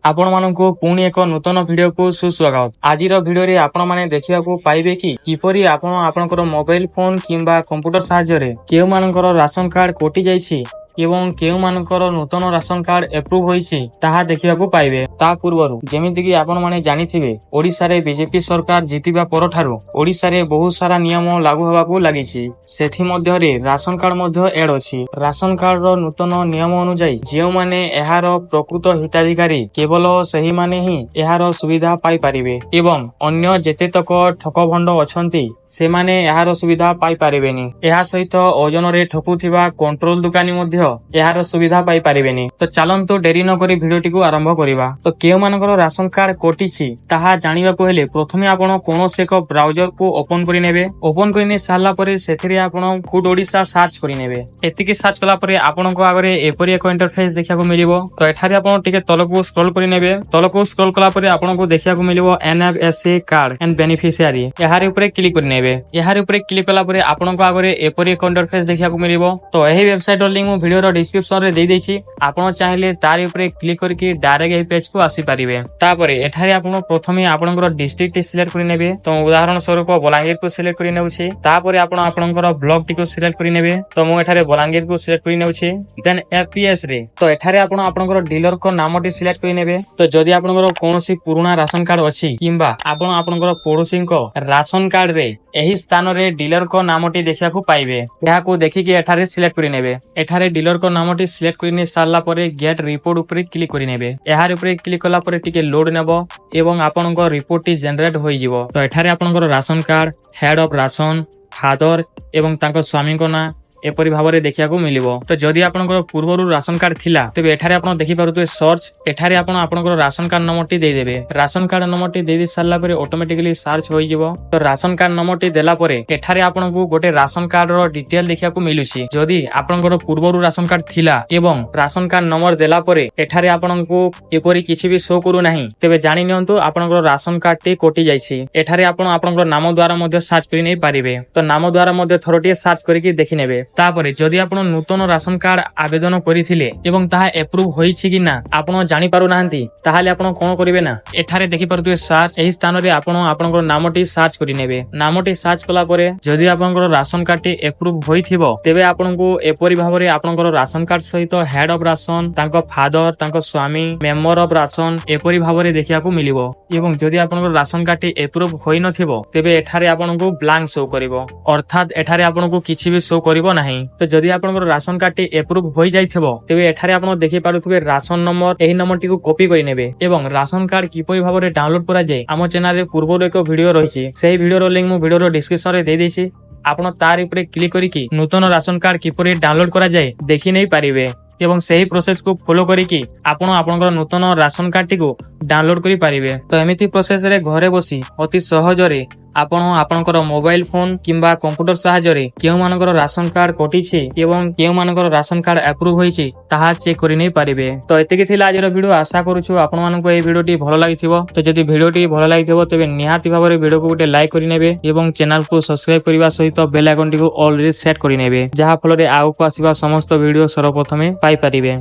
आपण मानकु पुणी एक नूतन वीडियो को सुस्वागत। आजिर वीडियो रे आपण माने देखियाकू पाइबे कि किपरि आपण आपनकर मोबाइल फोन किंबा कंप्यूटर सहायता रे केउ मानकर राशन कार्ड कोटि जाइछि एवं केउ मानकर नूतन राशन कार्ड एप्रूव होइछि ताहा देखियाकू पाइबे। ता पूर्वरु जेमिति कि आपण माने जानिथिबे ओडिसा रे बीजेपी सरकार जितिबा परठारु ओडिसा रे बहुत सारा नियम लागू होबाकू लागिछि। सेथि मध्य रे राशन कार्ड मध्य एड अछि। राशन कार्ड रो नूतन नियम अनुसार जेउ माने एहार प्रकृत हिताधिकारी केवल सही माने ही एहार सुविधा पाई परिबे एवं अन्य जेतेतक ठक भंड अछंती से माने एहार सुविधा पाई परिबेनी। एहा सहित ओजन रे ठकुथिबा कंट्रोल दुकानी मध्य एहार सुविधा पाई परिबेनी। तो चलंतु डेरी न करी भिडियोटी को आरंभ करिबा। तो केउ मानकर राशन कार्ड कोटिछि ताहा जानिबाकू हेले प्रथमे आपण कोनोस एक ब्राउजर को ओपन करि नेबे। ओपन करिने सारला परे सेथिरे आपण फूड ओडिसा सर्च करि नेबे। एतिकी सर्च कला परे आपनको आगरे एपरि एक इंटरफेस देखियाकू मिलिबो। तो एठारे आपण टिके तलकू स्क्रॉल करि नेबे। तलकू स्क्रॉल कला परे आपनको देखियाकू मिलिबो एनएफएससी कार्ड एंड बेनिफिशियरी। एहारे ऊपर क्लिक करि नेबे। एहारे ऊपर क्लिक कला परे आपनको आगरे एपरि एक इंटरफेस देखियाकू मिलिबो। तो एही वेबसाइट रो लिंक वीडियो रो डिस्क्रिप्शन रे दे देछि। आपण चाहिले तारि ऊपर क्लिक करके डायरेक्ट एही पेज को आसी परिबे। तापरे एठारे आपण प्रथमे आपनकर डिस्ट्रिक्ट सिलेक्ट करि नेबे। तो उदाहरण स्वरूप बलांगीर को सिलेक्ट करि नेउछि। तापरे आपण आपनकर ब्लॉक टी को सिलेक्ट करि नेबे। तो मु एठारे बलांगीर को सिलेक्ट करि नेउछि। देन एफपीएस रे तो एठारे आपण आपनकर डीलर को नामटी सिलेक्ट करि नेबे। तो जदि आपनकर कोनोसी पुराना राशन कार्ड अछि किंबा आपण आपनकर पड़ोसी को राशन कार्ड रे एही स्थान रे डीलर को नामटी देखियाकू पाइबे। एहा को देखि के एठारे सिलेक्ट करि नेबे। एठारे डीलर को नामटी सिलेक्ट करिने सारला परे गेट रिपोर्ट ऊपर क्लिक करि नेबे। एहार ऊपर क्लिक कला परे टिके लोड नेबो एवं आपनकर रिपोर्ट टी जनरेट होई जिवो। तो एठारे आपनकर ration card head of ration father एवं तांको स्वामी को ना एपरि भाबरे देखियाकू मिलिबो। तो जदि आपनकर पूर्वरु राशन कार्ड थिला तबे एठारे आपण देखि पारुतबे सर्च। एठारे आपण आपनकर राशन कार्ड नंबरटी दे देबे। राशन कार्ड नंबरटी दे दि सारला परे ऑटोमेटिकली सर्च होई जिवो। तो राशन कार्ड नंबरटी देला परे एठारे आपनकू गोटे राशन कार्ड रो डिटेल देखियाकू मिलुछि। जदि आपनकर पूर्वरु राशन कार्ड थिला एवं राशन कार्ड नंबर देला परे एठारे आपनकू एपरि किछि भी शो करू नाही तबे जानि नियंतु आपनकर राशन कार्ड टी कोटि जाइछि। एठारे आपण आपनकर नाम द्वारा मध्ये सर्च करि नै पारिबे। तो नाम द्वारा मध्ये थरोटी सर्च करिकि देखि नेबे। तापरे जदि आपण नूतन राशन कार्ड आवेदन करिथिले एवं ताहा एप्रूव होईछि कि ना आपण जानि पारु नाहंती ताहाले आपण कोन करिवे ना एठारे देखि पारुतबे सर्च। एही स्थान रे आपण आपनकर नामटी सर्च करि नेबे। नामटी सर्च कला परे जदि आपनकर राशन कार्ड टी एप्रूव होईथिबो तेबे आपनकू एपरि भाबरे आपनकर राशन कार्ड सहित हेड ऑफ राशन तांको फादर तांको स्वामी मेंबर ऑफ राशन एपरि भाबरे देखियाकू मिलिबो। एवं जदि आपनकर राशन कार्ड टी एप्रूव होई नथिबो तेबे एठारे आपनकू ब्लैंक शो करिवो अर्थात एठारे आपनकू किछि भी शो करिवो नाही। तो जदि आपनकर राशन कार्ड टी एप्रूव होई जाइथिबो तेबे एठारे आपण देखि पारुथबे राशन नंबर। एही नंबरटी को कॉपी करि नेबे एवं राशन कार्ड किपरि भाबरे डाउनलोड करा जाय हमर चैनल रे पूर्वरो एक वीडियो रहिछि। सेही वीडियो रो लिंक मु वीडियो रो डिस्क्रिप्शन रे दे देछि। आपण तार ऊपर क्लिक करिकि नूतन राशन कार्ड किपरि डाउनलोड करा जाय देखि नै पारिबे एवं सही प्रोसेस को फॉलो करिकि आपण आपनकर नूतन राशन कार्ड टी को डाउनलोड करि पारिबे। तो एमिति प्रोसेस रे घरे बसी अति सहज रे आपण आपनकर मोबाइल फोन किंबा कंप्यूटर सहायता रे केउ मानकर राशन कार्ड कोटिछि एवं केउ मानकर राशन कार्ड एप्रूव होइछि ताहा चेक करि नै पारिबे। तो एतिकि थिला आजिर वीडियो। आशा करूछु आपण मानको ए वीडियोटी भलो लागिथिबो। तो जदि वीडियोटी भलो लागिथिबो तबे निहाती भाबरे वीडियो को गोटे लाइक करि नेबे एवं चैनल को सब्सक्राइब करिवा सहित बेल आइकन टी को ऑल रे सेट करि नेबे जहा फल रे आगु को आसीबा समस्त वीडियो सर्वप्रथमे पाई परिबे।